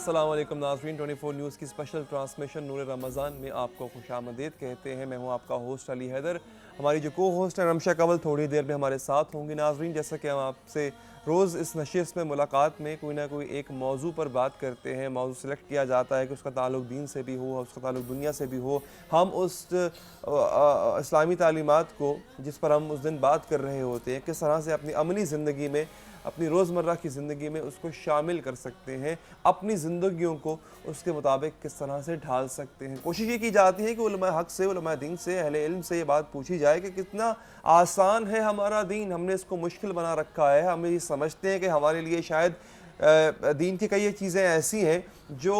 السلام علیکم ناظرین، 24 نیوز کی اسپیشل ٹرانسمیشن نور رمضان میں آپ کو خوش آمدید کہتے ہیں۔ میں ہوں آپ کا ہوسٹ علی حیدر۔ ہماری جو کو ہوسٹ ہے رمشا کنول تھوڑی دیر میں ہمارے ساتھ ہوں گی۔ ناظرین، جیسا کہ ہم آپ سے روز اس نشست میں ملاقات میں کوئی نہ کوئی ایک موضوع پر بات کرتے ہیں، موضوع سلیکٹ کیا جاتا ہے کہ اس کا تعلق دین سے بھی ہو، اس کا تعلق دنیا سے بھی ہو۔ ہم اس اسلامی تعلیمات کو جس پر ہم اس دن بات کر رہے ہوتے ہیں، کس طرح سے اپنی عملی زندگی میں، اپنی روزمرہ کی زندگی میں اس کو شامل کر سکتے ہیں، اپنی زندگیوں کو اس کے مطابق کس طرح سے ڈھال سکتے ہیں۔ کوشش یہ کی جاتی ہے کہ علماء حق سے، علماء دین سے، اہل علم سے یہ بات پوچھی جائے کہ کتنا آسان ہے ہمارا دین، ہم نے اس کو مشکل بنا رکھا ہے۔ ہم یہ سمجھتے ہیں کہ ہمارے لیے شاید دین کی کئی چیزیں ایسی ہیں جو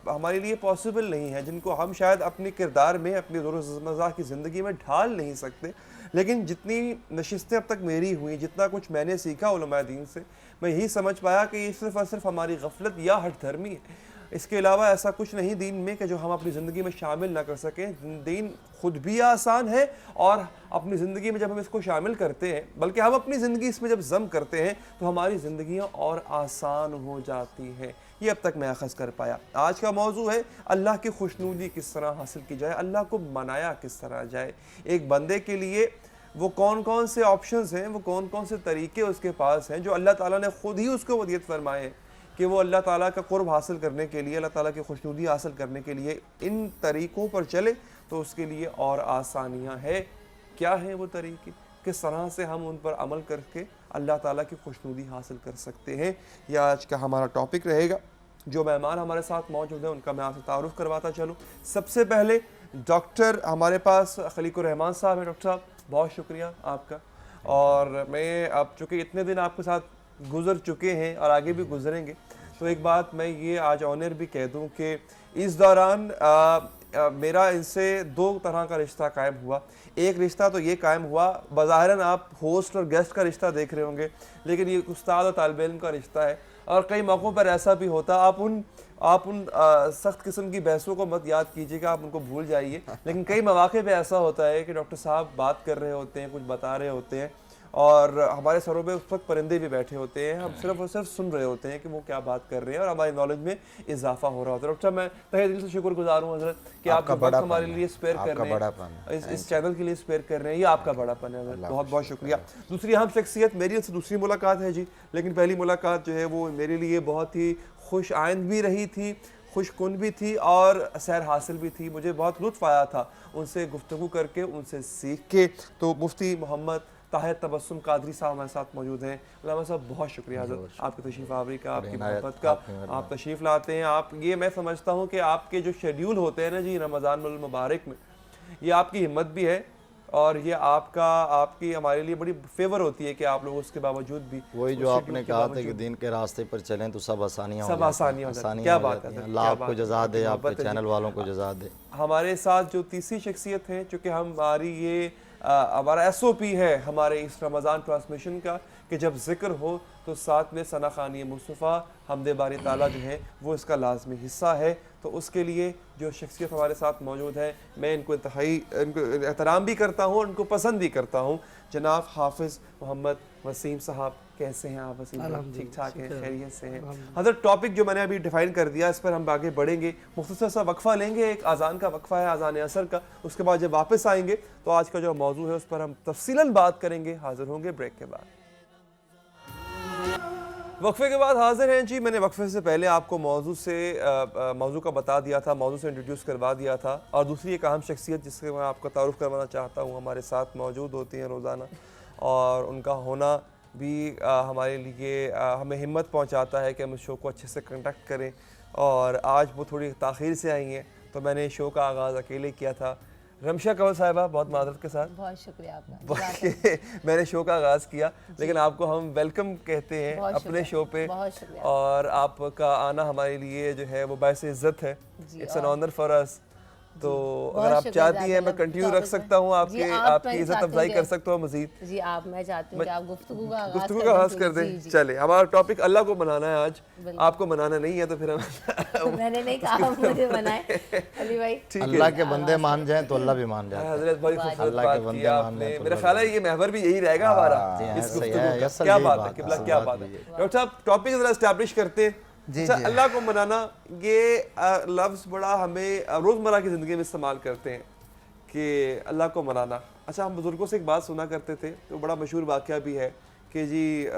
ہمارے لیے پاسبل نہیں ہیں، جن کو ہم شاید اپنے کردار میں، اپنی روزمرہ کی زندگی میں ڈھال نہیں سکتے۔ لیکن جتنی نشستیں اب تک میری ہوئیں، جتنا کچھ میں نے سیکھا علماء دین سے، میں یہی سمجھ پایا کہ یہ صرف اور صرف ہماری غفلت یا ہٹ دھرمی ہے۔ اس کے علاوہ ایسا کچھ نہیں دین میں کہ جو ہم اپنی زندگی میں شامل نہ کر سکیں۔ دین خود بھی آسان ہے، اور اپنی زندگی میں جب ہم اس کو شامل کرتے ہیں، بلکہ ہم اپنی زندگی اس میں جب ضم کرتے ہیں، تو ہماری زندگیاں اور آسان ہو جاتی ہیں۔ یہ اب تک میں اخذ کر پایا۔ آج کا موضوع ہے اللہ کی خوشنودی کس طرح حاصل کی جائے، اللہ کو منایا کس طرح جائے۔ ایک بندے کے لیے وہ کون کون سے آپشنز ہیں، وہ کون کون سے طریقے اس کے پاس ہیں جو اللہ تعالیٰ نے خود ہی اس کو ودیت فرمائے ہیں کہ وہ اللہ تعالیٰ کا قرب حاصل کرنے کے لیے، اللہ تعالیٰ کی خوشنودی حاصل کرنے کے لیے ان طریقوں پر چلے تو اس کے لیے اور آسانیاں ہیں۔ کیا ہیں وہ طریقے؟ کس طرح سے ہم ان پر عمل کر کے اللہ تعالیٰ کی خوشنودی حاصل کر سکتے ہیں؟ یہ آج کا ہمارا ٹاپک رہے گا۔ جو مہمان ہمارے ساتھ موجود ہیں ان کا میں آپ سے تعارف کرواتا چلوں۔ سب سے پہلے ڈاکٹر ہمارے پاس خلیق الرحمان صاحب ہیں۔ ڈاکٹر صاحب بہت شکریہ آپ کا، اور میں اب چونکہ اتنے دن آپ کے ساتھ گزر چکے ہیں اور آگے بھی گزریں گے، تو ایک بات میں یہ آج آنر بھی کہہ دوں کہ اس دوران میرا ان سے دو طرح کا رشتہ قائم ہوا۔ ایک رشتہ تو یہ قائم ہوا، بظاہراً آپ ہوسٹ اور گیسٹ کا رشتہ دیکھ رہے ہوں گے، لیکن یہ استاد اور طالب علم کا رشتہ ہے۔ اور کئی موقعوں پر ایسا بھی ہوتا، آپ ان سخت قسم کی بحثوں کو مت یاد کیجیے گا، آپ ان کو بھول جائیے، لیکن کئی مواقع پہ ایسا ہوتا ہے کہ ڈاکٹر صاحب بات کر رہے ہوتے ہیں، کچھ بتا رہے ہوتے ہیں، اور ہمارے سروں پہ اس وقت پرندے بھی بیٹھے ہوتے ہیں، ہم صرف اور صرف سن رہے ہوتے ہیں کہ وہ کیا بات کر رہے ہیں، اور ہماری نالج میں اضافہ ہو رہا ہوتا ہے۔ ڈاکٹر صاحب میں تہہ دل سے شکر گزار ہوں حضرت کہ آپ کا وقت ہمارے لیے اسپیئر کر رہے ہیں، اس چینل کے لیے اسپیئر کر رہے ہیں، یہ آپ کا بڑا پن ہے حضرت، بہت بہت شکریہ۔ دوسری اہم شخصیت میری ان سے دوسری ملاقات ہے جی، لیکن پہلی ملاقات جو ہے وہ میرے لیے بہت ہی خوش آئند بھی رہی تھی، خوش کن بھی تھی، اور سیر حاصل بھی تھی۔ مجھے بہت لطف آیا تھا ان سے گفتگو کر کے، ان سے سیکھ کے۔ تو مفتی محمد طاہر تبسم قادری صاحب ہمارے ساتھ موجود ہیں۔ علامہ صاحب بہت شکریہ حضرت آپ کی تشریف آوری کا، آپ کی محبت کا، آپ تشریف لاتے ہیں۔ آپ یہ میں سمجھتا ہوں کہ آپ کے جو شیڈیول ہوتے ہیں نا جی رمضان المبارک میں، یہ آپ کی ہمت بھی ہے، اور یہ آپ کی ہمارے لیے بڑی فیور ہوتی ہے کہ آپ لوگ اس کے باوجود بھی وہی جو آپ نے کہا تھا کہ دین کے راستے پر چلیں تو سب آسانیاں ہو جاتی ہیں۔ کیا بات ہے، اللہ آپ کو جزا دے، آپ کے چینل والوں کو جزا دے۔ ہمارے ساتھ جو تیسری شخصیت ہے، چونکہ ہمارا ایس او پی ہے ہمارے اس رمضان ٹرانسمیشن کا کہ جب ذکر ہو تو ساتھ میں ثنا خوانی مصطفیٰ حمد باری تعالیٰ جو ہے وہ اس کا لازمی حصہ ہے۔ تو اس کے لیے جو شخصیت ہمارے ساتھ موجود ہے، میں ان کو احترام بھی کرتا ہوں اور ان کو پسند بھی کرتا ہوں۔ جناب حافظ محمد وسیم صاحب، کیسے ہیں آپ وسیم صاحب؟ ٹھیک ٹھاک ہیں، خیریت سے ہیں حضرت؟ ٹاپک جو میں نے ابھی ڈیفائن کر دیا، اس پر ہم آگے بڑھیں گے، مختصر سا وقفہ لیں گے، ایک اذان کا وقفہ ہے، اذان عصر کا۔ اس کے بعد جب واپس آئیں گے تو آج کا جو موضوع ہے اس پر ہم تفصیلاً بات کریں گے۔ حاضر ہوں گے بریک کے بعد۔ وقفے کے بعد حاضر ہیں جی۔ میں نے وقفے سے پہلے آپ کو موضوع کا بتا دیا تھا، موضوع سے انٹروڈیوس کروا دیا تھا، اور دوسری ایک اہم شخصیت جس سے میں آپ کا تعارف کروانا چاہتا ہوں، ہمارے ساتھ موجود ہوتی ہیں روزانہ، اور ان کا ہونا بھی ہمارے لیے ہمیں ہمت پہنچاتا ہے کہ ہم اس شو کو اچھے سے کنڈکٹ کریں۔ اور آج وہ تھوڑی تاخیر سے آئی ہیں، تو میں نے شو کا آغاز اکیلے کیا تھا۔ رمشا کنول صاحبہ بہت معذرت کے ساتھ، بہت شکریہ آپ کا، میں نے شو کا آغاز کیا، لیکن آپ کو ہم ویلکم کہتے ہیں اپنے شو پہ، اور آپ کا آنا ہمارے لیے جو ہے وہ باعث عزت ہے۔ اٹس این آنر فار اس۔ تو اگر آپ چاہتی ہیں میں کنٹینیو رکھ سکتا ہوں، آپ کی عزت افزائی کر سکتا ہوں مزید۔ جی میں چاہتی ہوں کہ آپ گفتگو کا آغاز کر دیں۔ چلے، ہمارا ٹاپک اللہ کو منانا ہے آج، آپ کو منانا نہیں ہے تو پھر میں نے نہیں کہا مجھے منائے علی بھائی۔ اللہ کے بندے مان جائیں تو اللہ بھی مان جائے۔ حضرت بڑی خوبصورت بات کی آپ نے، میرا خیال ہے یہ محور بھی یہی رہے گا ہمارا اس گفتگو کا۔ کیا بات ہے قبلہ، کیا بات ہے ڈاکٹر صاحب، ٹاپک ذرا اسٹیبلش کرتے اچھا اللہ کو منانا یہ لفظ بڑا ہمیں روزمرہ کی زندگی میں استعمال کرتے ہیں کہ اللہ کو منانا. اچھا ہم بزرگوں سے ایک بات سنا کرتے تھے تو بڑا مشہور واقعہ بھی ہے کہ جی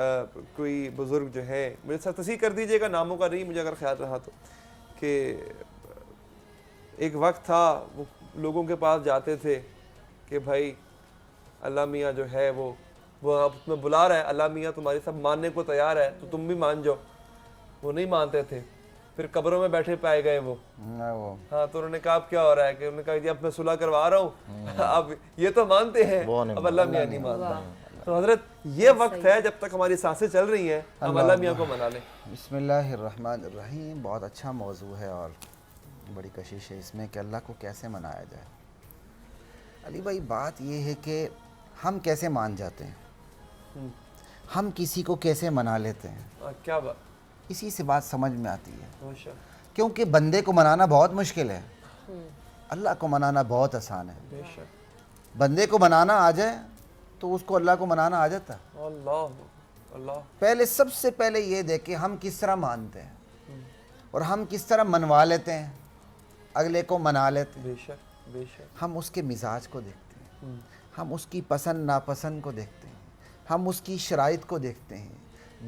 کوئی بزرگ جو ہے, میرے ساتھ تصحیح کر دیجئے گا ناموں کا نہیں مجھے اگر خیال رہا تو, کہ ایک وقت تھا وہ لوگوں کے پاس جاتے تھے کہ بھائی اللہ میاں جو ہے وہ اب تمہیں بلا رہا ہے, اللہ میاں تمہاری سب ماننے کو تیار ہے تو تم بھی مان جاؤ. وہ نہیں مانتے تھے, پھر قبروں میں بیٹھے پائے گئے وہ. ہاں تو انہوں نے کہا اب کیا ہو رہا ہے, کہ انہوں نے کہا جی اب میں صلح کروا رہا ہوں, اب یہ تو مانتے ہیں اب اللہ میاں نہیں مانتا. تو حضرت یہ وقت ہے جب تک ہماری سانسیں چل رہی ہیں ہم اللہ میاں کو منا لیں. بسم اللہ الرحمن الرحیم. بہت اچھا موضوع ہے اور بڑی کشش ہے اس میں کہ اللہ کو کیسے منایا جائے. علی بھائی بات یہ ہے کہ ہم کیسے مان جاتے ہیں, ہم کسی کو کیسے منا لیتے ہیں, کیا بات, اسی سے بات سمجھ میں آتی ہے. ماشاء کیونکہ بندے کو منانا بہت مشکل ہے, اللہ کو منانا بہت آسان ہے. بے شک. بندے کو منانا آ جائے تو اس کو اللہ کو منانا آ جاتا ہے. اللہ پہلے سب سے پہلے یہ دیکھیں ہم کس طرح مانتے ہیں اور ہم کس طرح منوا لیتے ہیں, اگلے کو منا لیتے ہیں. بے شک بے شک. ہم اس کے مزاج کو دیکھتے ہیں, ہم اس کی پسند ناپسند کو دیکھتے ہیں, ہم اس کی شرائط کو دیکھتے ہیں.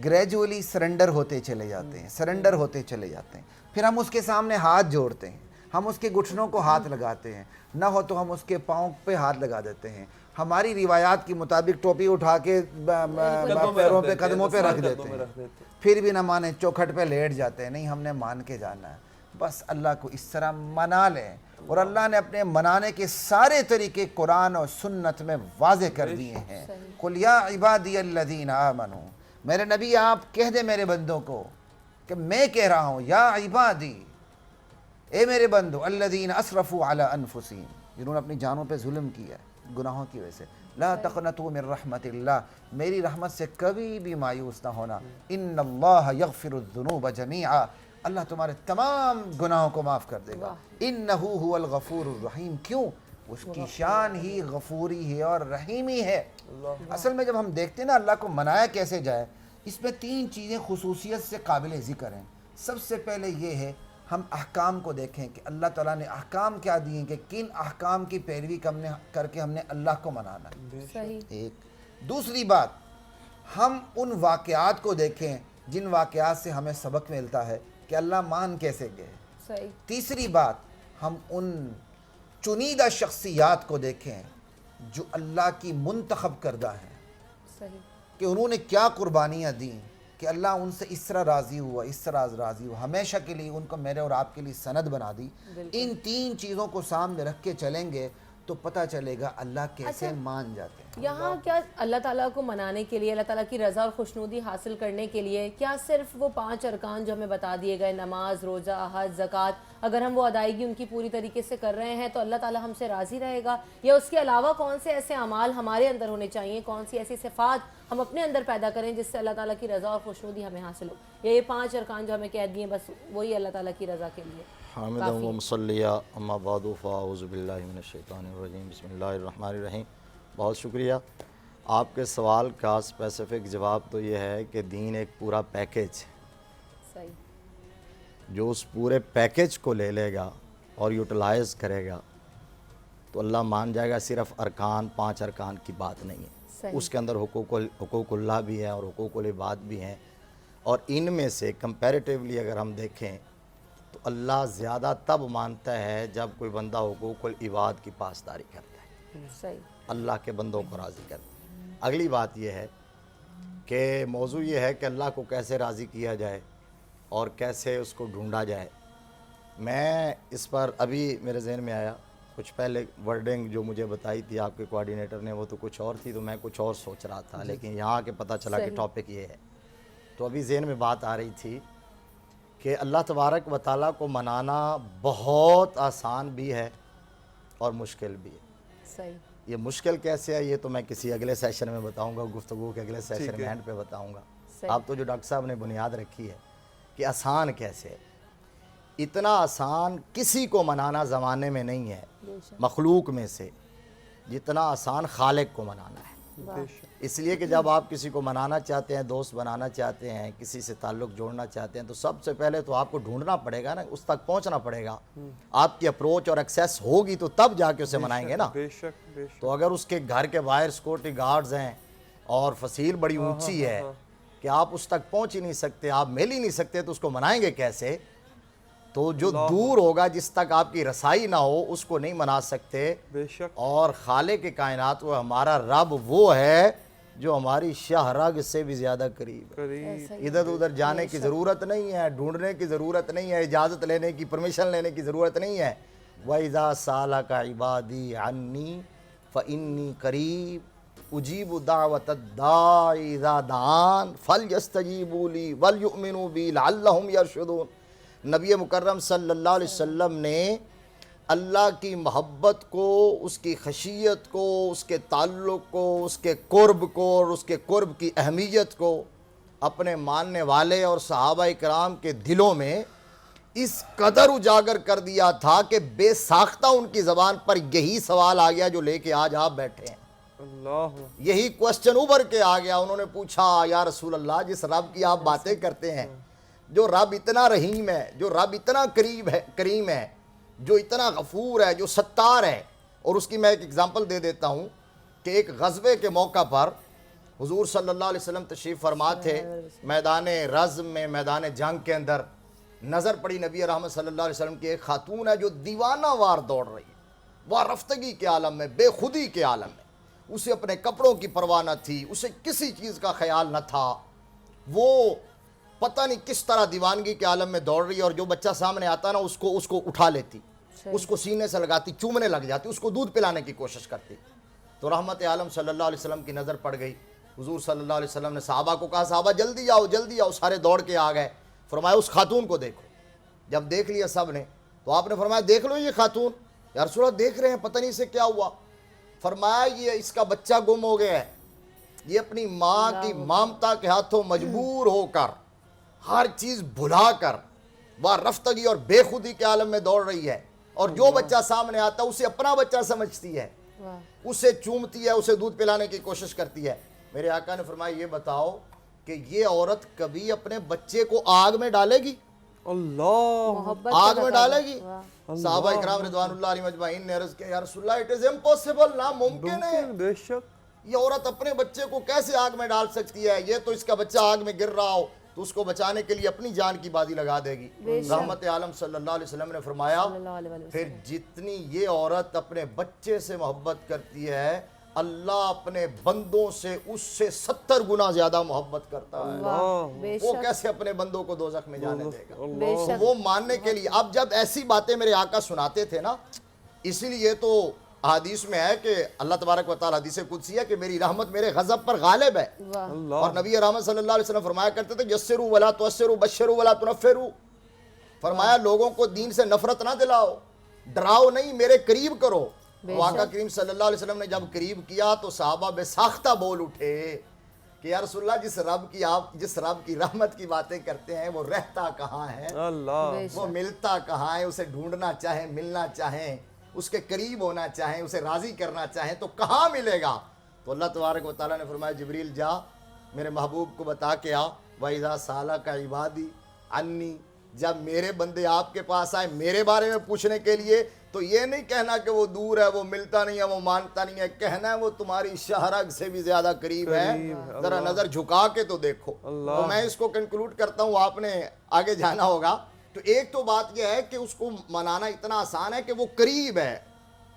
گریجولی سرنڈر ہوتے چلے جاتے ہیں, سرنڈر ہوتے چلے جاتے ہیں. پھر ہم اس کے سامنے ہاتھ جوڑتے ہیں, ہم اس کے گھٹنوں کو ہاتھ لگاتے ہیں, نہ ہو تو ہم اس کے پاؤں پہ ہاتھ لگا دیتے ہیں. ہماری روایات کے مطابق ٹوپی اٹھا کے پیروں پہ قدموں پہ رکھ دیتے ہیں. پھر بھی نہ مانے چوکھٹ پہ لیٹ جاتے ہیں. نہیں, ہم نے مان کے جانا ہے. بس اللہ کو اس طرح منا لیں. اور اللہ نے اپنے منانے کے سارے طریقے قرآن اور سنت میں واضح کر دیے ہیں. قُلْ يَا عِبَادِيَ الَّذِينَ آمَنُوا, میرے نبی آپ کہہ دیں میرے بندوں کو کہ میں کہہ رہا ہوں, یا عبادی, اے میرے بندو, الذین اسرفوا علی انفسہم, جنہوں نے اپنی جانوں پہ ظلم کیا ہے گناہوں کی وجہ سے. لا تقنطوا من رحمت اللہ, میری رحمت سے کبھی بھی مایوس نہ ہونا. ان اللہ یغفر الذنوب جمیعا, اللہ تمہارے تمام گناہوں کو معاف کر دے گا. انہ هو الغفور الرحیم, کیوں, اس کی شان ہی غفوری ہے اور رحیمی ہے. اصل میں جب ہم دیکھتے ہیں نا اللہ کو منایا کیسے جائے, اس میں 3 چیزیں خصوصیت سے قابل ذکر ہیں. سب سے پہلے یہ ہے ہم احکام کو دیکھیں کہ اللہ تعالیٰ نے احکام کیا دیے ہیں, کہ کن احکام کی پیروی کر کے ہم نے اللہ کو منانا ہے. صحیح. ایک. دوسری بات, ہم ان واقعات کو دیکھیں جن واقعات سے ہمیں سبق ملتا ہے کہ اللہ مان کیسے گئے. صحیح. تیسری بات, ہم ان چنیدہ شخصیات کو دیکھیں جو اللہ کی منتخب کردہ ہیں, صحیح. کہ انہوں نے کیا قربانیاں دیں کہ اللہ ان سے اس طرح راضی ہوا, اس طرح راضی ہوا, ہمیشہ کے لیے ان کو میرے اور آپ کے لیے سند بنا دی. ان 3 چیزوں کو سامنے رکھ کے چلیں گے تو پتہ چلے گا اللہ کیسے مان جاتے ہیں. یہاں کیا اللہ تعالیٰ کو منانے کے لیے, اللہ تعالیٰ کی رضا اور خوشنودی حاصل کرنے کے لیے کیا صرف وہ 5 ارکان جو ہمیں بتا دیے گئے, نماز, روزہ, حج, زکوٰۃ, اگر ہم وہ ادائیگی ان کی پوری طریقے سے کر رہے ہیں تو اللہ تعالیٰ ہم سے راضی رہے گا, یا اس کے علاوہ کون سے ایسے اعمال ہمارے اندر ہونے چاہیے, کون سی ایسی صفات ہم اپنے اندر پیدا کریں جس سے اللہ تعالیٰ کی رضا اور خوشنودی ہمیں حاصل ہو, یا یہ 5 ارکان جو ہمیں کہہ دیے بس وہی اللہ تعالیٰ کی رضا کے لیے. حامداً و مصلیہ, اما بعد فاعوذ باللہ من الشیطان الرجیم, بسم اللہ الرحمن الرحیم. بہت شکریہ. آپ کے سوال کا اسپیسیفک جواب تو یہ ہے کہ دین ایک پورا پیکیج ہے. صحیح. جو اس پورے پیکیج کو لے لے گا اور یوٹیلائز کرے گا تو اللہ مان جائے گا. صرف ارکان, 5 ارکان کی بات نہیں ہے, اس کے اندر حقوق اللہ بھی ہیں اور حقوق العباد بھی ہیں. اور ان میں سے کمپیریٹیولی اگر ہم دیکھیں تو اللہ زیادہ تب مانتا ہے جب کوئی بندہ حقوق العباد کی پاسداری کرتا ہے, صحیح. اللہ کے بندوں کو راضی کرتا ہے. اگلی بات یہ ہے کہ موضوع یہ ہے کہ اللہ کو کیسے راضی کیا جائے اور کیسے اس کو ڈھونڈا جائے. میں اس پر ابھی میرے ذہن میں آیا, کچھ پہلے ورڈنگ جو مجھے بتائی تھی آپ کے کوآرڈینیٹر نے وہ تو کچھ اور تھی, تو میں کچھ اور سوچ رہا تھا, لیکن یہاں کے پتہ چلا کہ ٹاپک یہ ہے. تو ابھی ذہن میں بات آ رہی تھی کہ اللہ تبارک و تعالیٰ کو منانا بہت آسان بھی ہے اور مشکل بھی ہے. صحیح. یہ مشکل کیسے ہے یہ تو میں کسی اگلے سیشن میں بتاؤں گا, گفتگو کے اگلے سیشن میں اینڈ پہ بتاؤں گا. آپ تو جو ڈاکٹر صاحب نے بنیاد رکھی ہے کہ آسان کیسے ہے, اتنا آسان کسی کو منانا زمانے میں نہیں ہے مخلوق میں سے جتنا آسان خالق کو منانا ہے. اس لیے کہ جب آپ کسی کو منانا چاہتے ہیں, دوست بنانا چاہتے ہیں, کسی سے تعلق جوڑنا چاہتے ہیں, تو سب سے پہلے تو آپ کو ڈھونڈنا پڑے گا نا, اس تک پہنچنا پڑے گا. آپ کی اپروچ اور ایکسیس ہوگی تو تب جا کے اسے منائیں گے نا. بے شک بے شک. تو اگر اس کے گھر کے باہر سیکورٹی گارڈز ہیں اور فصیل بڑی اونچی ہے کہ آپ اس تک پہنچ ہی نہیں سکتے, آپ مل ہی نہیں سکتے, تو اس کو منائیں گے کیسے؟ تو جو دور ہوگا, جس تک آپ کی رسائی نہ ہو, اس کو نہیں منا سکتے. بے شک. اور خالق کائنات وہ ہمارا رب وہ ہے جو ہماری شاہ رگ سے بھی زیادہ قریب ہے. ادھر ادھر جانے کی ضرورت نہیں ہے, ڈھونڈنے کی ضرورت نہیں ہے, اجازت لینے کی, پرمیشن لینے کی ضرورت نہیں ہے. وَإِذَا سَأَلَكَ عِبَادِي عَنِّي فَإِنِّي قَرِيبٌ أُجِيبُ دَعْوَةَ الدَّاعِ إِذَا دَعَانِ فَلْيَسْتَجِيبُوا لِي وَلْيُؤْمِنُوا بِي لَعَلَّهُمْ يَرْشُدُونَ. نبی مکرم صلی اللہ علیہ وسلم نے اللہ کی محبت کو, اس کی خشیت کو, اس کے تعلق کو, اس کے قرب کو اور اس کے قرب کی اہمیت کو اپنے ماننے والے اور صحابہ کرام کے دلوں میں اس قدر اجاگر کر دیا تھا کہ بے ساختہ ان کی زبان پر یہی سوال آ گیا جو لے کے آج آپ بیٹھے ہیں. اللہ. یہی کوسچن ابھر کے آ گیا. انہوں نے پوچھا, یا رسول اللہ, جس رب کی آپ باتیں کرتے ہیں, جو رب اتنا رحیم ہے, جو رب اتنا کریم ہے, جو اتنا غفور ہے, جو ستار ہے. اور اس کی میں ایک اگزامپل دے دیتا ہوں کہ ایک غزوے کے موقع پر حضور صلی اللہ علیہ وسلم تشریف فرما تھے, میدان رزم میں, میدان جنگ کے اندر نظر پڑی نبی رحمت صلی اللہ علیہ وسلم کی ایک خاتون ہے جو دیوانہ وار دوڑ رہی ہے, وہ رفتگی کے عالم میں, بے خودی کے عالم میں. اسے اپنے کپڑوں کی پرواہ نہ تھی, اسے کسی چیز کا خیال نہ تھا. وہ پتہ نہیں کس طرح دیوانگی کے عالم میں دوڑ رہی ہے, اور جو بچہ سامنے آتا نا اس کو اٹھا لیتی, اس کو سینے سے لگاتی, چومنے لگ جاتی, اس کو دودھ پلانے کی کوشش کرتی. تو رحمت عالم صلی اللہ علیہ وسلم کی نظر پڑ گئی. حضور صلی اللہ علیہ وسلم نے صحابہ کو کہا, صحابہ جلدی آؤ جلدی آؤ. سارے دوڑ کے آ گئے. فرمایا اس خاتون کو دیکھو. جب دیکھ لیا سب نے تو آپ نے فرمایا دیکھ لو یہ خاتون. یا رسول اللہ دیکھ رہے ہیں, پتہ نہیں اسے کیا ہوا. فرمایا یہ اس کا بچہ گم ہو گیا ہے, یہ اپنی ماں کی مامتا کے ہاتھوں مجبور ہو کر, ہر چیز بھلا کر, وہ رفتگی اور بے خودی کے عالم میں دوڑ رہی ہے. اور جو بچہ سامنے آتا اسے اپنا بچہ سمجھتی ہے, اسے چومتی ہے, اسے دودھ پلانے کی کوشش کرتی ہے. میرے آقا نے فرمایا یہ بتاؤ کہ یہ عورت کبھی اپنے بچے کو آگ میں ڈالے گی؟ اللہ. آگ میں ڈالے گی؟ صحابہ اکرام رضوان اللہ علیہ مجمعین نے عرض کیا, یا رسول اللہ اٹ از امپوسیبل, ناممکن ہے. بے شک. یہ عورت اپنے بچے کو کیسے آگ میں ڈال سکتی ہے؟ یہ تو اس کا بچہ آگ میں گر رہا ہو تو اس کو بچانے کے لیے اپنی جان کی بازی لگا دے گی. رحمت عالم صلی اللہ علیہ وسلم نے فرمایا پھر جتنی یہ عورت اپنے بچے سے محبت کرتی ہے, اللہ اپنے بندوں سے اس سے 70 گنا زیادہ محبت کرتا ہے. وہ کیسے اپنے بندوں کو دوزخ میں جانے دے گا؟ وہ ماننے کے لیے. اب جب ایسی باتیں میرے آقا سناتے تھے نا, اسی لیے تو حدیث میں ہے کہ اللہ تبارک و تعالی, حدیث قدسی ہے کہ میری رحمت میرے غضب پر غالب ہے. اور نبی رحمت صلی اللہ علیہ وسلم فرمایا کرتے تھے یسروا ولا تعسروا بشروا ولا تنفروا. فرمایا لوگوں کو دین سے نفرت نہ دلاؤ, ڈراؤ نہیں, میرے قریب کرو. آقا کریم صلی اللہ علیہ وسلم نے جب قریب کیا تو صحابہ بے ساختہ بول اٹھے کہ یا رسول اللہ جس رب کی رحمت کی باتیں کرتے ہیں وہ رہتا کہاں ہے, وہ ملتا کہاں ہے؟ اسے ڈھونڈنا چاہیں, ملنا چاہیں, اس کے قریب ہونا چاہیں, اسے راضی کرنا چاہیں تو کہاں ملے گا؟ تو اللہ تبارک و تعالیٰ نے فرمایا جبریل جا میرے محبوب کو بتا کے آ, وَإِذَا سَأَلَكَ عِبَادِي عَنِّي. جب میرے بندے آپ کے پاس آئے میرے بارے میں پوچھنے کے لیے تو یہ نہیں کہنا کہ وہ دور ہے, وہ ملتا نہیں ہے, وہ مانتا نہیں ہے. کہنا ہے وہ تمہاری شہرگ سے بھی زیادہ قریب ہے, ذرا نظر جھکا کے تو دیکھو. تو میں اس کو کنکلوڈ کرتا ہوں, آپ نے آگے جانا ہوگا. تو ایک تو بات یہ ہے کہ اس کو منانا اتنا آسان ہے کہ وہ قریب ہے,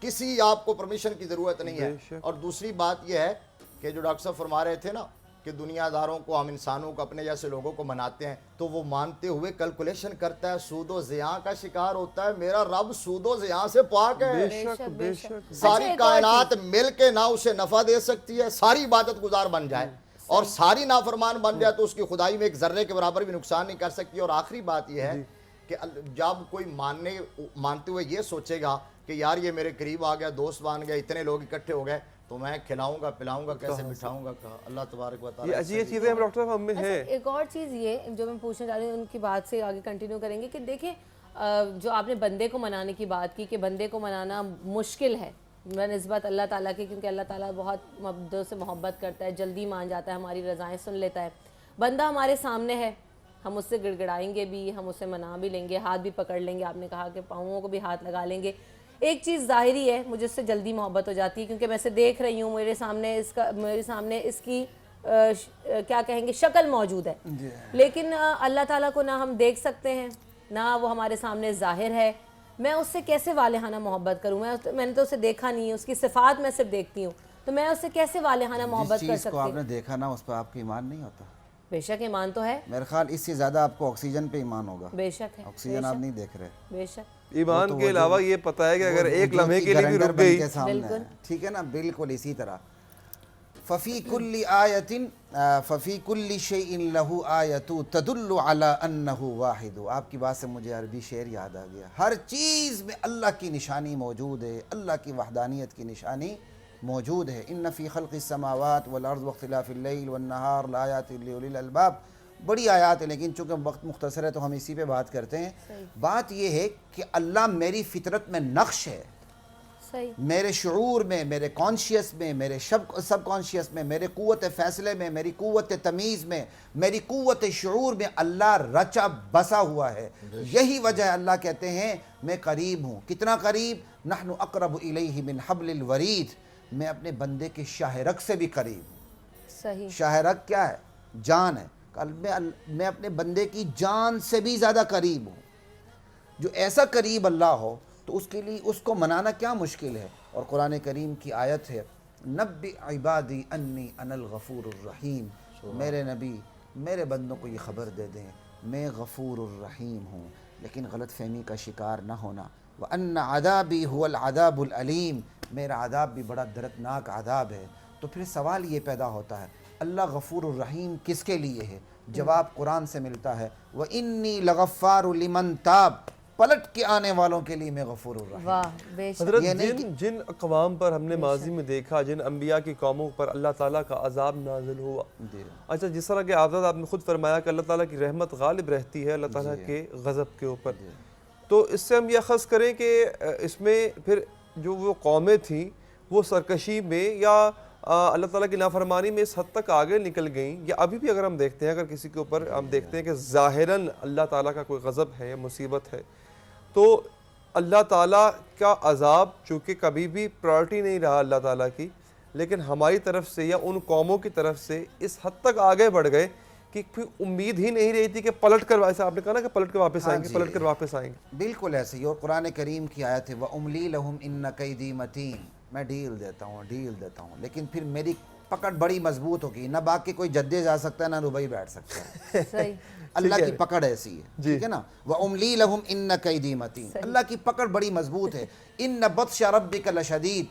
کسی آپ کو پرمیشن کی ضرورت نہیں ہے. اور دوسری بات یہ ہے کہ جو ڈاکٹر صاحب فرما رہے تھے نا کہ دنیا داروں کو, ہم انسانوں کو, اپنے جیسے لوگوں کو مناتے ہیں تو وہ مانتے ہوئے کیلکولیشن کرتا ہے, سود و زیاں کا شکار ہوتا ہے. میرا رب سود و زیاں سے پاک ہے. ساری کائنات مل کے نہ اسے نفع دے سکتی ہے, ساری عبادت گزار بن جائے اور ساری نافرمان بن جائے تو اس کی خدائی میں ایک ذرے کے برابر بھی نقصان نہیں کر سکتی. اور آخری بات یہ ہے کہ جب کوئی مانتے ہوئے یہ سوچے گا کہ یار یہ میرے قریب آ گیا, دوست بن گیا, اتنے لوگ اکٹھے ہو گئے تو میں کھلاؤں گا پلاؤں گا, کیسے بٹھاؤں گا, کہا اللہ تبارک و تعالیٰ. یہ چیزیں ہم ڈاکٹر صاحب ہم میں ہیں. ایک اور چیز یہ جو میں پوچھنا چاہ رہی ہوں, ان کی بات سے آگے کنٹینیو کریں گے کہ دیکھیں جو آپ نے بندے کو منانے کی بات کی کہ بندے کو منانا مشکل ہے, بنسبت اللہ تعالیٰ کی، کیونکہ اللہ تعالیٰ بہت مبدوں سے محبت کرتا ہے، جلدی مان جاتا ہے، ہماری رضائیں سن لیتا ہے. بندہ ہمارے سامنے ہے، ہم اس سے گڑ گڑائیں گے بھی، ہم اسے منا بھی لیں گے، ہاتھ بھی پکڑ لیں گے، آپ نے کہا کہ پاؤں کو بھی ہاتھ لگا لیں گے. ایک چیز ظاہری ہے، مجھے اس سے جلدی محبت ہو جاتی ہے کیونکہ میں اسے دیکھ رہی ہوں، میرے سامنے اس کی کیا کہیں گے شکل موجود ہے. لیکن اللہ تعالیٰ کو نہ ہم دیکھ سکتے ہیں، نہ وہ ہمارے سامنے ظاہر ہے. میں اس سے کیسے والہانہ محبت کروں؟ میں نے تو اسے دیکھا نہیں ہے، اس کی صفات میں صرف دیکھتی ہوں، تو میں اس سے کیسے والہانہ محبت کر جس چیز سکتی کو آپ ہوں؟ نے دیکھا نا اس پہ آپ کا ایمان نہیں ہوتا. بے شک ایمان تو ہے، میرے خیال اس سے زیادہ آپ کو آکسیجن پہ ایمان ہوگا. بے شک ہے، آکسیجن آپ نہیں دیکھ رہے. بے شک. ایمان کے علاوہ یہ پتہ ہے کہ اگر ایک لمحے کے لیے بھی گرنڈر رک بن گئی، کے سامنے ہے. ٹھیک ہے نا، بالکل اسی طرح. ففی کل آیت ففی کل شیء لہ آیت تدل علی انہ واحد. آپ کی بات سے مجھے عربی شعر یاد آ گیا. ہر چیز میں اللہ کی نشانی موجود ہے، اللہ کی وحدانیت کی نشانی موجود ہے. ان فی خلق السماوات والارض واختلاف اللیل والنہار لآیات لأولی الالباب. بڑی آیات ہیں، لیکن چونکہ وقت مختصر ہے تو ہم اسی پہ بات کرتے ہیں. بات یہ ہے کہ اللہ میری فطرت میں نقش ہے، صحیح. میرے شعور میں، میرے کانشیس میں، میرے سب کانشیس میں، میرے قوت فیصلے میں، میری قوت تمیز میں، میری قوت شعور میں اللہ رچا بسا ہوا ہے. یہی وجہ ہے اللہ کہتے ہیں میں قریب ہوں. کتنا قریب؟ نحن اقرب الیہ من حبل الورید. میں اپنے بندے کے شاہ رگ سے بھی قریب ہوں. صحیح. شاہ رگ کیا ہے؟ جان ہے. میں اپنے بندے کی جان سے بھی زیادہ قریب ہوں. جو ایسا قریب اللہ ہو تو اس کے لیے اس کو منانا کیا مشکل ہے. اور قرآن کریم کی آیت ہے نبئ عبادی انی انا الغفور الرحیم. میرے نبی میرے بندوں کو یہ خبر دے دیں میں غفور الرحیم ہوں. لیکن غلط فہمی کا شکار نہ ہونا. وَأَنَّ عَذَابِي هُوَ الْعَذَابُ الْأَلِيمُ. میرا عذاب بھی بڑا دردناک عذاب ہے. تو پھر سوال یہ پیدا ہوتا ہے اللہ غفور الرحیم کس کے لیے ہے؟ جواب قرآن سے ملتا ہے وَإِنِّي لَغَفَّارُ لِمَن تاب. پلٹ کے آنے والوں کے لیے میں غفور الرحیم. واہ بے شک. حضرت جن اقوام پر ہم نے ماضی میں دیکھا، جن انبیاء کی قوموں پر اللہ تعالیٰ کا عذاب نازل ہوا، اچھا جس طرح کہ عادت آپ نے خود فرمایا کہ اللہ تعالیٰ کی رحمت غالب رہتی ہے اللہ تعالیٰ کے غضب کے اوپر، تو اس سے ہم یہ اخذ کریں کہ اس میں پھر جو وہ قومیں تھیں وہ سرکشی میں یا اللہ تعالیٰ کی نافرمانی میں اس حد تک آگے نکل گئیں، یا ابھی بھی اگر ہم دیکھتے ہیں اگر کسی کے اوپر ہم دیکھتے ہیں کہ ظاہراً اللہ تعالیٰ کا کوئی غضب ہے یا مصیبت ہے، تو اللہ تعالیٰ کا عذاب چونکہ کبھی بھی پرائرٹی نہیں رہا اللہ تعالیٰ کی، لیکن ہماری طرف سے یا ان قوموں کی طرف سے اس حد تک آگے بڑھ گئے کہ پھر امید ہی نہیں رہی تھی کہ پلٹ کر، ایسا آپ نے کہا نا کہ پلٹ کر واپس آئیں گے، پلٹ کر واپس آئیں گے. بالکل ایسے ہی. اور قرآن کریم کی آیت ہے وَأُمْلِي لَهُمْ إِنَّ كَيْدِي مَتِينٌ. میں ڈھیل دیتا ہوں لیکن پھر میری پکڑ بڑی مضبوط ہوگی. نہ باقی کوئی جدے جا سکتا ہے نہ دبئی بیٹھ سکتا ہے. صحیح. اللہ کی پکڑ ایسی ہے. ٹھیک ہے نا. وَأُمْلِي لَهُمْ إِنَّ كَيْدِي مَتِينٌ. اللہ کی پکڑ بڑی مضبوط ہے. إِنَّ بَطْشَ رَبِّكَ لَشَدِيدٌ.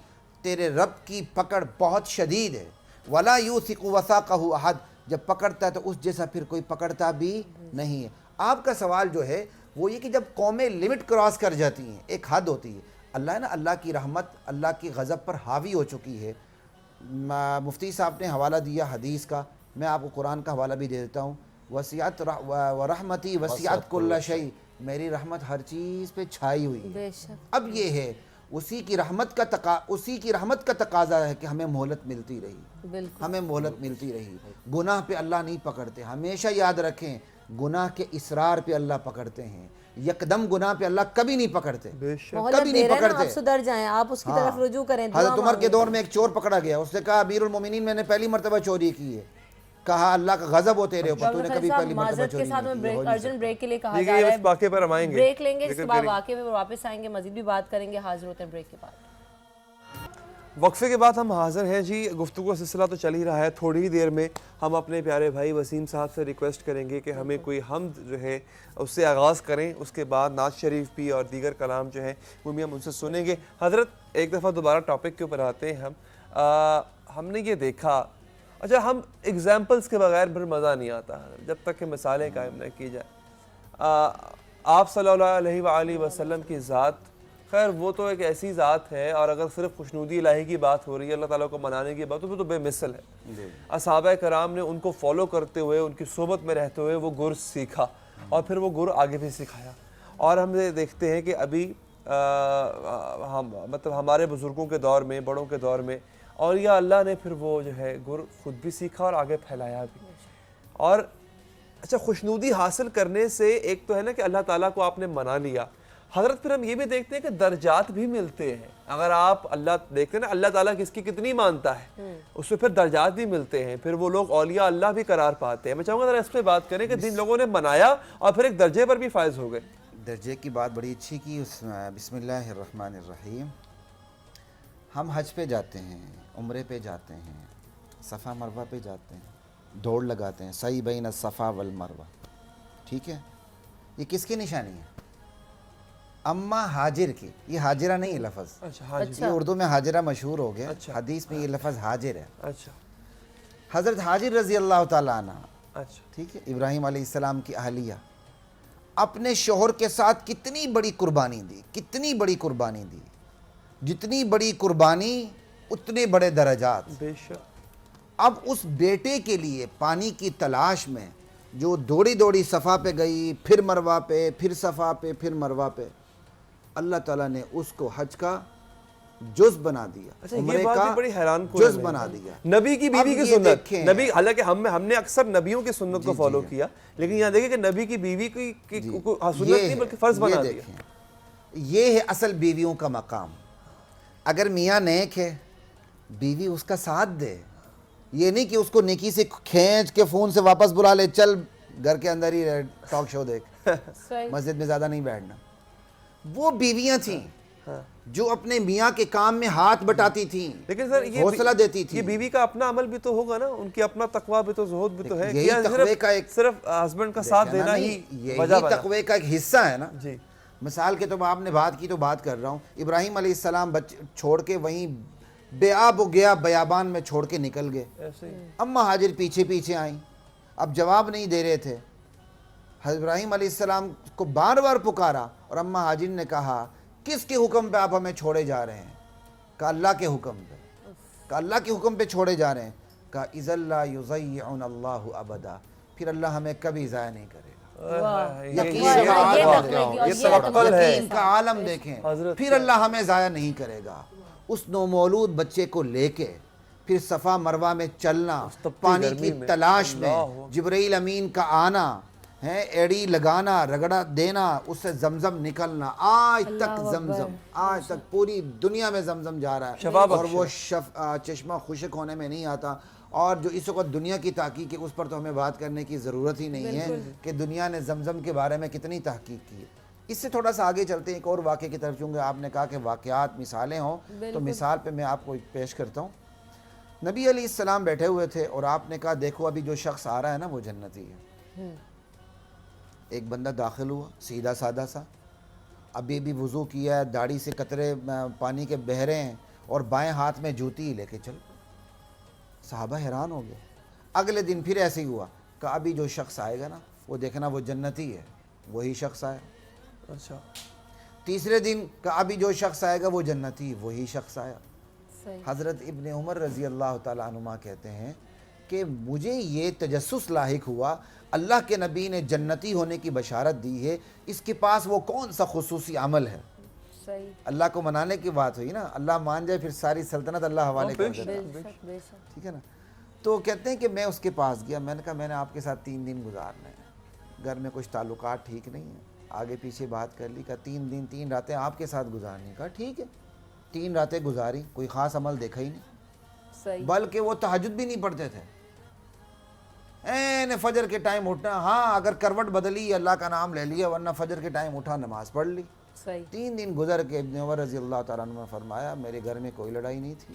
تیرے رب کی پکڑ بہت شدید ہے. وَلَا يُوثِقُ وَثَاقَهُ أَحَدٌ. جب پکڑتا ہے تو اس جیسا پھر کوئی پکڑتا بھی نہیں ہے. آپ کا سوال جو ہے وہ یہ کہ جب قومیں لمٹ کراس کر جاتی ہیں، ایک حد ہوتی ہے. اللہ ہے نا، اللہ کی رحمت اللہ کی غضب پر حاوی ہو چکی ہے. مفتی صاحب نے حوالہ دیا حدیث کا، میں آپ کو قرآن کا حوالہ بھی دے دیتا ہوں. وسعت ورحمتی وسعت کل شیء. میری رحمت ہر چیز پہ چھائی ہوئی ہے. بے شک. اب یہ ہے اسی کی رحمت کا تقاضا ہے کہ ہمیں مہلت ملتی رہی. بالکل. ہمیں مہلت ملتی رہی. گناہ پہ اللہ نہیں پکڑتے. ہمیشہ یاد رکھیں گناہ کے اصرار پہ اللہ پکڑتے ہیں، یکدم گناہ پہ اللہ کبھی نہیں پکڑتے. مہلت کبھی دے نہیں رہے ہیں نا، پکڑتے. آپ سدھر جائیں، آپ اس کی طرف رجوع کریں. حضرت عمر کے دور میں ایک چور پکڑا گیا. اس نے کہا امیر المومنین میں نے پہلی مرتبہ چوری کی ہے. کہا اللہ کا غضب ہو تیرے اوپر، تو نے کبھی پہلی مرتبہ معذرت چوری کے ساتھ نہیں میں کی. ارجنٹ بریک کے لیے کہا ٹھیک جا ہے، رہا اس ہے واقعے پر ہم آئیں گے، بریک لیں گے، اس کے بعد واقعے پہ واپس آئیں گے، مزید بھی بات کریں گے. حاضر ہوتے ہیں بریک کے بعد. وقفے کے بعد ہم حاضر ہیں جی. گفتگو کا سلسلہ تو چل ہی رہا ہے. تھوڑی ہی دیر میں ہم اپنے پیارے بھائی وسیم صاحب سے ریکویسٹ کریں گے کہ ہمیں کوئی حمد جو ہے اس سے آغاز کریں، اس کے بعد نعت شریف بھی اور دیگر کلام جو ہیں وہ بھی ہم ان سے سنیں گے. حضرت ایک دفعہ دوبارہ ٹاپک کے اوپر آتے ہیں. ہم نے یہ دیکھا، اچھا ہم ایگزامپلس کے بغیر پھر مزہ نہیں آتا جب تک کہ مثالیں قائم نہ کی جائے. آپ صلی اللہ علیہ وآلہ وسلم کی ذات، خیر وہ تو ایک ایسی ذات ہے، اور اگر صرف خوشنودی الہی کی بات ہو رہی ہے، اللہ تعالیٰ کو منانے کی بات، تو بے مثل ہے. اصحابہ کرام نے ان کو فالو کرتے ہوئے، ان کی صحبت میں رہتے ہوئے وہ گر سیکھا اور پھر وہ گر آگے بھی سکھایا. اور ہم یہ دیکھتے ہیں کہ ابھی ہم مطلب ہمارے بزرگوں کے دور میں، بڑوں کے دور میں، اور یا اللہ نے پھر وہ جو ہے گر خود بھی سیکھا اور آگے پھیلایا بھی. اور اچھا، خوشنودی حاصل کرنے سے ایک تو ہے نا کہ اللہ تعالیٰ کو آپ نے منا لیا حضرت، پھر ہم یہ بھی دیکھتے ہیں کہ درجات بھی ملتے ہیں. اگر آپ اللہ دیکھتے ہیں نا اللہ تعالیٰ کس کی کتنی مانتا ہے، اس میں پھر درجات بھی ملتے ہیں، پھر وہ لوگ اولیاء اللہ بھی قرار پاتے ہیں. میں چاہوں گا ذرا اس پہ بات کریں کہ جن لوگوں نے منایا اور پھر ایک درجے پر بھی فائز ہو گئے. درجے کی بات بڑی اچھی کی. بسم اللہ الرحمن الرحیم. ہم حج پہ جاتے ہیں، عمرے پہ جاتے ہیں، صفا مروہ پہ جاتے ہیں، دوڑ لگاتے ہیں، سعی بین الصفا والمروہ. ٹھیک ہے، یہ کس کی نشانی ہے؟ اما حاجر کی. یہ حاجرہ نہیں ہے لفظ، اچھا ہاں جی. یہ اردو میں حاجرہ مشہور ہو گیا، اچھا. حدیث میں یہ لفظ حاجر ہے. اچھا حضرت حاجر رضی اللہ تعالیٰ عنہ، اچھا. ٹھیک ہے، ابراہیم علیہ السلام کی اہلیہ، اپنے شوہر کے ساتھ کتنی بڑی قربانی دی، کتنی بڑی قربانی دی. جتنی بڑی قربانی اتنے بڑے درجات. بے شک. اب اس بیٹے کے لیے پانی کی تلاش میں جو دوڑی دوڑی صفا پہ گئی، پھر مروہ پہ، پھر صفا پہ، پھر مروہ پہ، اللہ تعالیٰ نے اس کو حج کا جز بنا دیا. اچھا عمرے یہ بات کا بھی بڑی حیران کن جز بنا دیا. نبی کی بیوی اب کی یہ سنت. دیکھیں، نبی حالانکہ ہم نے اکثر نبیوں کی سنت کو فالو کیا، لیکن یہاں دیکھیں کہ نبی کی بیوی کی سنت نہیں بلکہ فرض بنا دیا. دیکھیں، یہ ہے اصل بیویوں کا مقام. اگر میاں نیک ہے، بیوی اس کا ساتھ دے. یہ نہیں کہ اس کو نیکی سے کھینچ کے فون سے واپس بلا لے، چل گھر کے اندر ہی ٹاک شو دیکھ، مسجد میں زیادہ نہیں بیٹھنا. وہ بیویاں تھیں جو اپنے میاں کے کام میں ہاتھ بٹاتی تھیں، لیکن سر حوصلہ دیتی تھی. یہ بیوی کا اپنا عمل بھی تو ہوگا نا، ان کی اپنا تقویٰ بھی تو، زہد بھی تو ہے. یہی کیا تقوی کا ایک صرف ہسبینڈ کا ساتھ دینا ہی وجہ یہی بنا؟ تقوی کا ایک حصہ ہے نا. جی. مثال کے تو آپ نے بات کی تو بات کر رہا ہوں. ابراہیم علیہ السلام چھوڑ کے وہیں بے آب ہو گیا، بیابان میں چھوڑ کے نکل گئے. ایسے ہی. اما حاجر پیچھے پیچھے آئیں، اب جواب نہیں دے رہے تھے. حضرت ابراہیم علیہ السلام کو بار بار پکارا اور اما حاجر نے کہا کس کے حکم پہ آپ ہمیں چھوڑے جا رہے ہیں؟ کہا اللہ کے حکم پہ. کہا اللہ کے حکم پہ چھوڑے جا رہے ہیں. کہا اذا لا یضیعنا اللہ ابدا، پھر اللہ ہمیں کبھی ضائع نہیں کرے گا. یقین کا عالم دیکھیں، پھر اللہ ہمیں ضائع نہیں کرے گا. اس نومولود بچے کو لے کے پھر صفا مروہ میں چلنا، پانی کی تلاش میں، جبرائیل امین کا آنا ہے، ایڑی لگانا، رگڑا دینا، اس سے زمزم نکلنا. آج تک زمزم، آج تک پوری دنیا میں زمزم جا رہا ہے اور وہ چشمہ خشک ہونے میں نہیں آتا. اور جو اس وقت دنیا کی تحقیق ہے اس پر تو ہمیں بات کرنے کی ضرورت ہی نہیں ہے کہ دنیا نے زمزم کے بارے میں کتنی تحقیق کی ہے. اس سے تھوڑا سا آگے چلتے ہیں ایک اور واقعے کی طرف، چونکہ آپ نے کہا کہ واقعات مثالیں ہوں تو مثال پہ میں آپ کو پیش کرتا ہوں. نبی علیہ السلام بیٹھے ہوئے تھے اور آپ نے کہا دیکھو ابھی جو شخص آ رہا ہے نا وہ جنتی ہے. ایک بندہ داخل ہوا، سیدھا سادہ سا، ابھی بھی وضو کیا ہے، داڑھی سے قطرے پانی کے بہہ رہے ہیں اور بائیں ہاتھ میں جوتی ہی لے کے چل. صحابہ حیران ہو گئے. اگلے دن پھر ایسے ہی ہوا، کہا ابھی جو شخص آئے گا نا وہ دیکھنا وہ جنتی ہے. وہی شخص آیا. اچھا. تیسرے دن کہا ابھی جو شخص آئے گا وہ جنتی، وہی شخص آیا. حضرت ابن عمر رضی اللہ تعالیٰ عنہما کہتے ہیں کہ مجھے یہ تجسس لاحق ہوا، اللہ کے نبی نے جنتی ہونے کی بشارت دی ہے، اس کے پاس وہ کون سا خصوصی عمل ہے؟ اللہ کو منانے کی بات ہوئی نا، اللہ مان جائے پھر ساری سلطنت اللہ حوالے کر دیتا. ٹھیک ہے نا. تو کہتے ہیں کہ میں اس کے پاس گیا، میں نے کہا میں نے آپ کے ساتھ 3 دن گزارنے ہیں، گھر میں کچھ تعلقات ٹھیک نہیں ہیں، آگے پیچھے بات کر لی. کہا 3 دن 3 راتیں آپ کے ساتھ گزارنی. کہا ٹھیک ہے. 3 راتیں گزاری، کوئی خاص عمل دیکھا ہی نہیں، بلکہ وہ تہجد بھی نہیں پڑھتے تھے. فجر کے ٹائم اٹھنا، ہاں اگر کروٹ بدلی اللہ کا نام لے لیا، ورنہ فجر کے ٹائم اٹھا نماز پڑھ لی. 3 دن گزر کے ابن عمر رضی اللہ تعالیٰ عنہ نے فرمایا میرے گھر میں کوئی لڑائی نہیں تھی،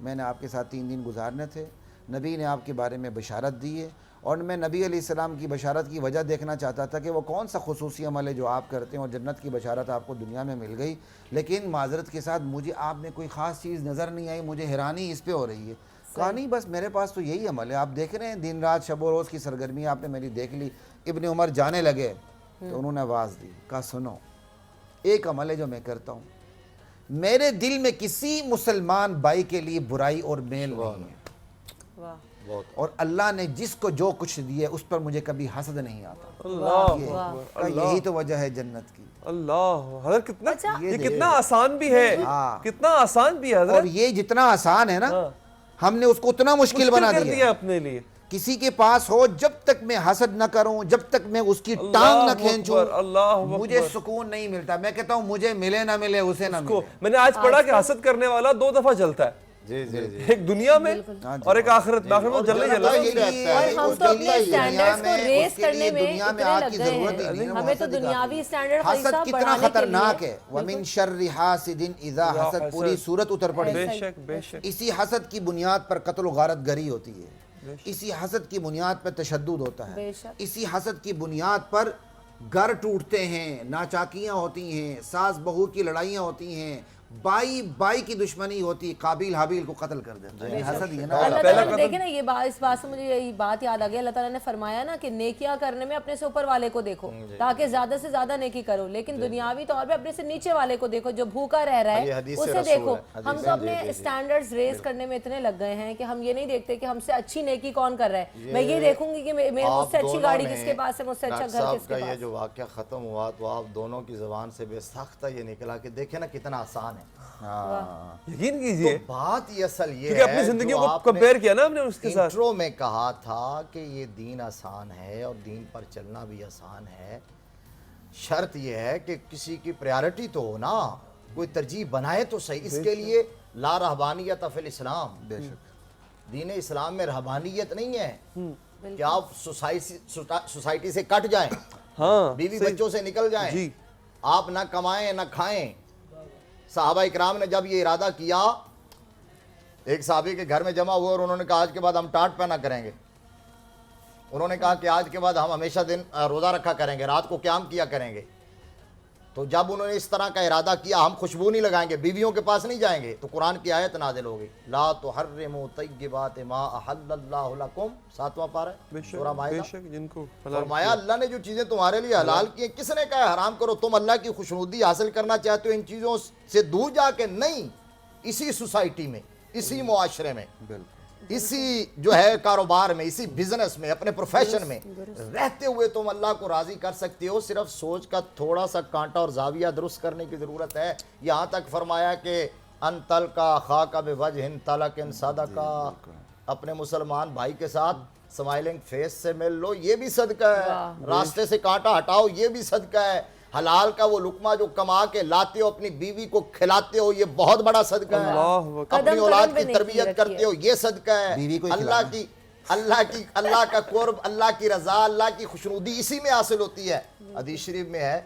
میں نے آپ کے ساتھ 3 دن گزارنے تھے، نبی نے آپ کے بارے میں بشارت دی ہے اور میں نبی علیہ السلام کی بشارت کی وجہ دیکھنا چاہتا تھا کہ وہ کون سا خصوصی عمل ہے جو آپ کرتے ہیں اور جنت کی بشارت آپ کو دنیا میں مل گئی. لیکن معذرت کے ساتھ مجھے آپ میں کوئی خاص چیز نظر نہیں آئی، مجھے حیرانی اس پہ ہو رہی ہے. کہا نہیں بس میرے پاس تو یہی عمل ہے، آپ دیکھ رہے ہیں دن رات شب و روز کی سرگرمی آپ نے میری دیکھ لی. ابن عمر جانے لگے تو انہوں نے آواز دی، کہا سنو ایک عمل ہے جو میں کرتا ہوں، میرے دل میں کسی مسلمان بھائی کے لیے برائی اور میل نہیں ہے. اور اللہ نے جس کو جو کچھ دیا اس پر مجھے کبھی حسد نہیں آتا. اللہ یہی تو وجہ ہے جنت کی. اللہ حضرت کتنا یہ کتنا آسان بھی ہے, کتنا آسان بھی ہے اور حضرت. یہ جتنا آسان ہے نا ہم نے اس کو اتنا مشکل بنا کر دیا دیا اپنے لیے. کسی کے پاس ہو جب تک میں حسد نہ کروں, جب تک میں اس کی ٹانگ نہ کھینچوں, اللہ مجھے سکون نہیں ملتا. میں کہتا ہوں مجھے ملے نہ ملے اسے نہ ملے. میں نے آج پڑھا کہ حسد کرنے والا 2 دفعہ جلتا ہے, جی جی جی ایک دنیا میں اور ایک آخرت میں. آخرت میں جلنے جلتا ہے. اور ہم تو اپنے اسٹینڈرڈز کو ریز کرنے میں اتنے لگ گئے ہیں, ہمیں تو دنیاوی اسٹینڈرڈ حسد کتنا خطرناک ہے. وَمِن شَرِّ حَاسِدٍ اِذَا حسد, پوری سورت اتر پڑی. بے شک بے شک. اسی حسد کی بنیاد پر قتل و غارت گری ہوتی ہے, اسی حسد کی بنیاد پر تشدد ہوتا ہے, اسی حسد کی بنیاد پر گھر ٹوٹتے ہیں, ناچاکیاں ہوتی ہیں, ساس بہو کی لڑائیاں ہوتی ہیں, بائی کی دشمنی ہوتی, قابیل حابیل کو قتل کر دیتا ہے. حسد یہ نا. اللہ تعالیٰ نے دیکھیں نا, یہ بات, اس بات سے مجھے یہی بات یاد آ گئی. اللہ تعالیٰ نے فرمایا نا کہ نیکیاں کرنے میں اپنے سے اوپر والے کو دیکھو تاکہ زیادہ سے زیادہ نیکی کرو, لیکن دنیاوی طور پہ اپنے سے نیچے والے کو دیکھو جو بھوکا رہ رہا ہے اسے دیکھو. ہم تو اپنے اسٹینڈرڈز ریز کرنے میں اتنے لگ گئے ہیں کہ ہم یہ نہیں دیکھتے کہ ہم سے اچھی نیکی کون کر رہا ہے. میں یہ دیکھوں گی کہ مجھ سے اچھی گاڑی کس کے پاس ہے, مجھ سے اچھا گھر کس کے پاس. یہ جو واقعہ ختم ہوا تو آپ دونوں کی زبان سے بے ساختہ یہ نکلا کہ دیکھیں نا کتنا آسان ہے. یقین کیجئے بات یہ اصل یہ کیونکہ اپنی زندگیوں کو کمپیئر کیا نا ہم نے اس کے ساتھ. انٹرو میں کہا تھا کہ یہ دین آسان ہے اور دین پر چلنا بھی آسان ہے. شرط یہ ہے کہ کسی کی پریارٹی تو ہو نا, کوئی ترجیح بنائے تو صحیح. اس کے لیے لا رہبانیت فی الاسلام, دین اسلام میں رہبانیت نہیں ہے کہ آپ سوسائٹی سے کٹ جائیں, بیوی بچوں سے نکل جائیں, آپ نہ کمائیں نہ کھائیں. صحابہ اکرام نے جب یہ ارادہ کیا, ایک صحابی کے گھر میں جمع ہوئے اور انہوں نے کہا آج کے بعد ہم ٹاٹ پہنا کریں گے. انہوں نے کہا کہ آج کے بعد ہم ہمیشہ دن روزہ رکھا کریں گے, رات کو قیام کیا کریں گے. تو جب انہوں نے اس طرح کا ارادہ کیا, ہم خوشبو نہیں لگائیں گے, بیویوں کے پاس نہیں جائیں گے, تو قرآن کی آیت نازل ہوگی, لا تحرموا طیبات ما احل اللہ لکم, 7واں پارہ سورہ مائدہ. فرمایا اللہ نے جو چیزیں تمہارے لیے حلال کی ہیں, کس نے کہا ہے حرام کرو؟ تم اللہ کی خوشنودی حاصل کرنا چاہتے ہو ان چیزوں سے دور جا کے نہیں, اسی سوسائٹی میں, اسی معاشرے میں, اسی جو ہے کاروبار میں, اسی بزنس میں, اپنے پروفیشن میں رہتے ہوئے تم اللہ کو راضی کر سکتے ہو. صرف سوچ کا تھوڑا سا کانٹا اور زاویہ درست کرنے کی ضرورت ہے. یہاں تک فرمایا کہ ان تلقا اخاک بوجہ طلق صدقہ, اپنے مسلمان بھائی کے ساتھ سمائلنگ فیس سے مل لو, یہ بھی صدقہ ہے. راستے سے کانٹا ہٹاؤ, یہ بھی صدقہ ہے. حلال کا وہ لقمہ جو کما کے لاتے ہو, اپنی بیوی کو کھلاتے ہو, یہ بہت بڑا صدقہ ہے. اپنی اولاد کی تربیت کرتے ہو, یہ صدقہ ہے. اللہ کا قرب, اللہ کی رضا, اللہ کی خوشنودی اسی میں حاصل ہوتی ہے. حدیث شریف میں ہے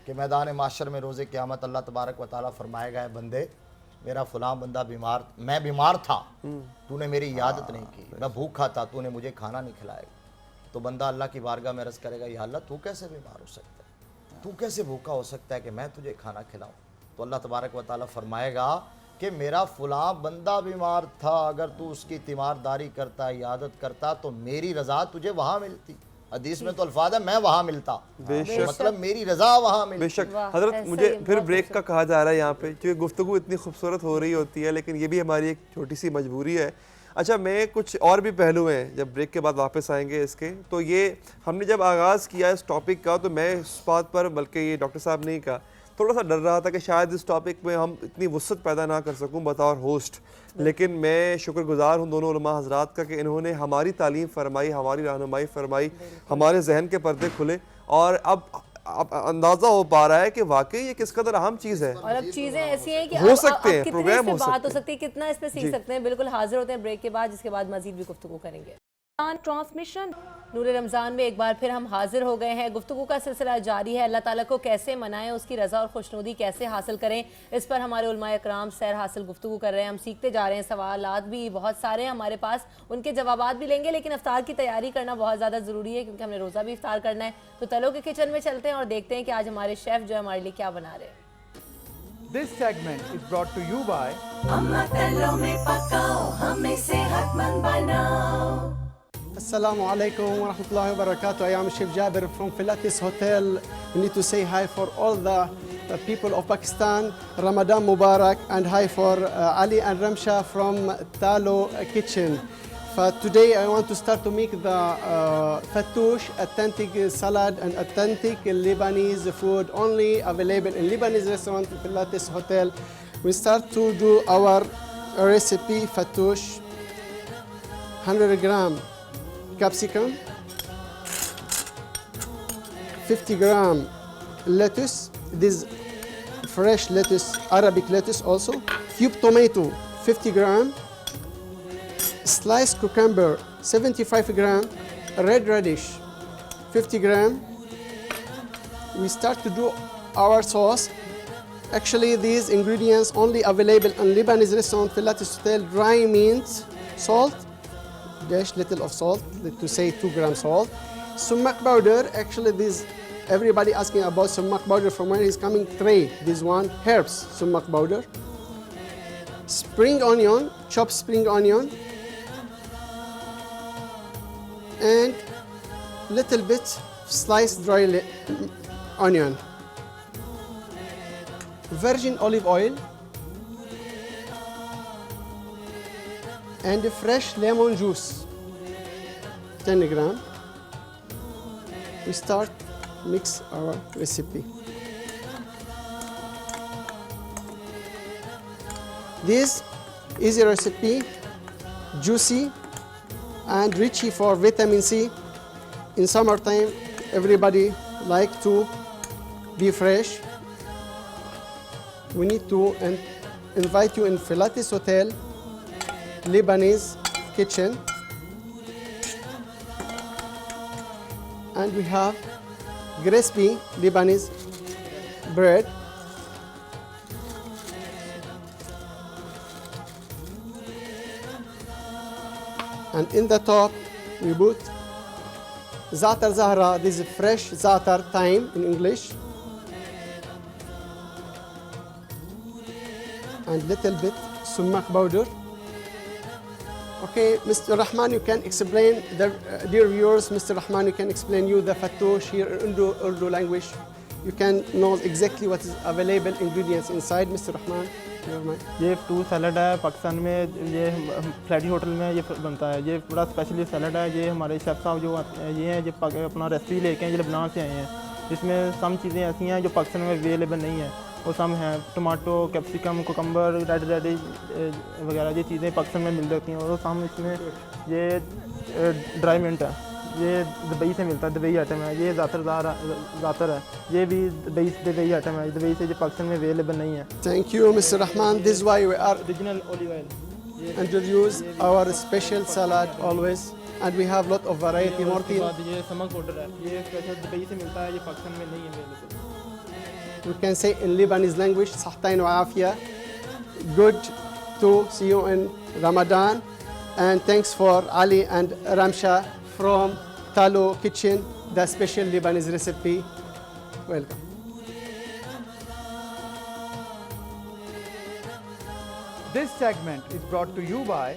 کہ میدان محشر میں روز قیامت اللہ تبارک و تعالیٰ فرمائے گا, بندے میرا فلاں بندہ بیمار, میں بیمار تھا, تو نے میری عیادت نہیں کی, میں بھوکا تھا, تو نے مجھے کھانا نہیں کھلائے. تو بندہ اللہ کی بارگاہ میں عرض کرے گا, یا اللہ تو کیسے بیمار ہو سکتا ہے, تو کیسے بھوکا ہو سکتا ہے کہ میں تجھے کھانا کھلاؤں؟ تو اللہ تبارک و تعالیٰ فرمائے گا کہ میرا فلاں بندہ بیمار تھا, اگر تو اس کی تیمارداری کرتا, عیادت کرتا, تو میری رضا تجھے وہاں ملتی. حدیث میں تو الفاظ ہے میں وہاں ملتا, مطلب میری رضا وہاں ملتی. بے شک. حضرت مجھے پھر بریک کا کہا جا رہا ہے یہاں پہ, کیونکہ گفتگو اتنی خوبصورت ہو رہی ہوتی ہے, لیکن یہ بھی ہماری ایک چھوٹی سی مجبوری ہے. اچھا, میں کچھ اور بھی پہلو ہیں, جب بریک کے بعد واپس آئیں گے اس کے, تو یہ ہم نے جب آغاز کیا اس ٹاپک کا, تو میں اس بات پر, بلکہ یہ ڈاکٹر صاحب نے کہا, تھوڑا سا ڈر رہا تھا کہ شاید اس ٹاپک میں ہم اتنی وسعت پیدا نہ کر سکوں بطور ہوسٹ, لیکن میں شکر گزار ہوں دونوں علماء حضرات کا کہ انہوں نے ہماری تعلیم فرمائی, ہماری رہنمائی فرمائی, ہمارے ذہن کے پردے کھلے, اور اب اندازہ ہو پا رہا ہے کہ واقعی یہ کس قدر اہم چیز ہے. اور اب چیزیں ایسی ہیں کہ ہو سکتے ہیں, کتنے پروگرام اس ہو پہ بات ہو سکتے سکتی ہے, کتنا اس پہ سیکھ سکتے ہیں. بالکل حاضر ہوتے ہیں بریک کے بعد, جس کے بعد مزید بھی گفتگو کریں گے. ٹرانسمیشن نور رمضان میں ایک بار پھر ہم حاضر ہو گئے ہیں. گفتگو کا سلسلہ جاری ہے, اللہ تعالیٰ کو کیسے منائیں, اس کی رضا اور خوشنودی کیسے حاصل کریں, اس پر ہمارے علماء اکرام سیر حاصل گفتگو کر رہے ہیں. ہم سیکھتے جا رہے ہیں, سوالات بھی بہت سارے ہیں ہمارے پاس, ان کے جوابات بھی لیں گے, لیکن افطار کی تیاری کرنا بہت زیادہ ضروری ہے کیونکہ ہم نے روزہ بھی افطار کرنا ہے. تو تلو کے کچن میں چلتے ہیں اور دیکھتے ہیں کہ آج ہمارے شیف جو ہے ہمارے لیے کیا بنا رہے ہیں. This segment is brought to you by اما تلو میں پکاؤ ہمیں صحت مند بناؤ. Assalamu alaikum wa rahmatullahi wa barakatuh. I am Chef Jabir from Pilates Hotel. We need to say hi for all the people of Pakistan. Ramadan Mubarak, and hi for Ali and Ramsha from Talo Kitchen. But today I want to start to make the fattoush, authentic salad and authentic Lebanese food only available in Lebanese restaurant in Pilates Hotel. We start to do our recipe fattoush. 100 gram capsicum, 50 gram lettuce, this fresh lettuce, Arabic lettuce also, cube tomato, 50 gram, sliced cucumber, 75 gram, red radish, 50 gram. We start to do our sauce. Actually, these ingredients only available in Lebanese restaurant Pilates Hotel. Dry mint, salt, dash little of salt, to say 2 gram salt. Sumac powder, actually this, everybody asking about sumac powder, from where is coming? Tray, this one, herbs, sumac powder. Spring onion, chopped spring onion. And little bit sliced dry onion. Virgin olive oil. And fresh lemon juice, 10 gram. We start mix our recipe. This is a recipe, juicy and rich for vitamin C. In summertime, everybody like to be fresh. We need to invite you in Pilates Hotel, Lebanese kitchen, and we have crispy Lebanese bread, and in the top we put za'atar zahra. This is fresh za'atar, thyme in English, and little bit sumac powder. Okay, Mr. Rahman, you can explain, dear viewers, Mr. Rahman, you can explain you the fattoush here in Urdu language. You can know exactly what is available ingredients inside, Mr. Rahman. یہ فٹو salad ہے پاکستان میں, یہ فلیٹی hotel میں یہ بنتا ہے. یہ بڑا اسپیشلی سیلڈ ہے. یہ ہمارے شیف صاحب جو یہ ہیں, جو اپنا ریسیپی لے کے ہیں, یہ لبنان سے آئے ہیں. اس میں سم چیزیں ایسی ہیں جو پاکستان میں اویلیبل نہیں ہیں. وہ سم ہیں tomato, capsicum, cucumber, red radish وغیرہ, یہ چیزیں پاکستان میں مل جاتی ہیں. اور سم اس میں یہ ڈرائی منٹ ہے, یہ دبئی سے ملتا ہے, دبئی آئٹم ہے. یہ زعتر ہے, یہ بھی دبئی آئٹم ہے. دبئی سے جو پاکستان میں اویلیبل نہیں ہے. Thank you, Mr. Rahman. This is why we are original olive oil introduce our special salad always, and we have lot of variety. اور اس کے Morty, بعد یہ سمک پاؤڈر ہے, یہ اسپیشل دبئی سے ملتا ہے, یہ پاکستان میں نہیں ہے available. we can say in Lebanese language, صحتين وعافية. Good to see you in Ramadan, and thanks for Ali and Ramsha from Talo Kitchen, the special Lebanese recipe. Welcome. This segment is brought to you by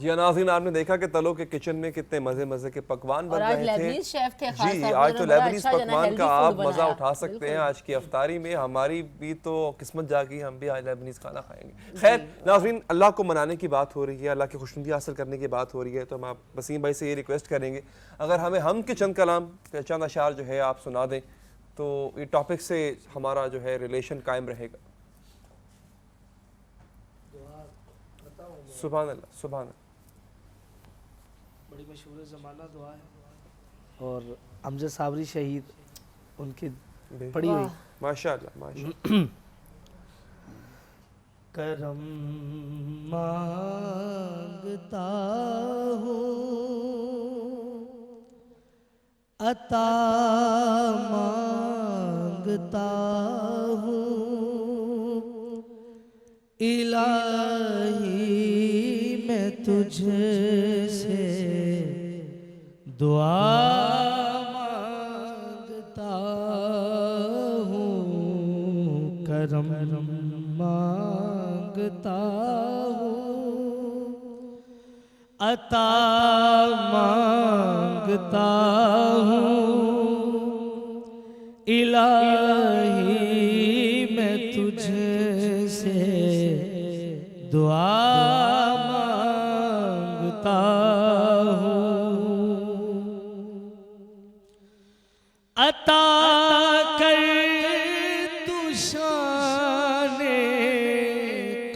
جی ناظرین, آپ نے دیکھا کہ تلو کے kitchen میں کتنے مزے کے پکوان بن اور آج رہے تھے. لیبنیز شیف تھے خاص جی, طور پر, آج تو انہوں نے بڑا لیبنیز اچھا جو ہے نا پکوان کا healthy آپ food مزہ بنایا. اٹھا سکتے ہیں آج کی افطاری میں. ہماری بھی تو قسمت جاگی, ہم بھی آج لیبنیز کھانا کھائیں گے. خیر ناظرین, اللہ کو منانے کی بات ہو رہی ہے, اللہ کی خوشنودی حاصل کرنے کی بات ہو رہی ہے, تو ہم آپ وسیم بھائی سے یہ ریکویسٹ کریں گے اگر ہم کے چند کلام, چند اشعار جو ہے آپ سنا دیں تو یہ ٹاپک سے ہمارا جو ہے ریلیشن قائم رہے گا. سبحان اللہ, سبحان اللہ. بڑی مشہور زمانہ دعا ہے, اور امجد صابری شہید ان کی پڑھی ہوئی. ماشاء اللہ, ماشاء اللہ. کرم مانگتا ہوں, عطا مانگتا ہوں, الہی میں تجھ سے دعا مانگتا ہوں, کرم مانگتا ہوں, عطا مانگتا ہوں, الہی میں تجھ سے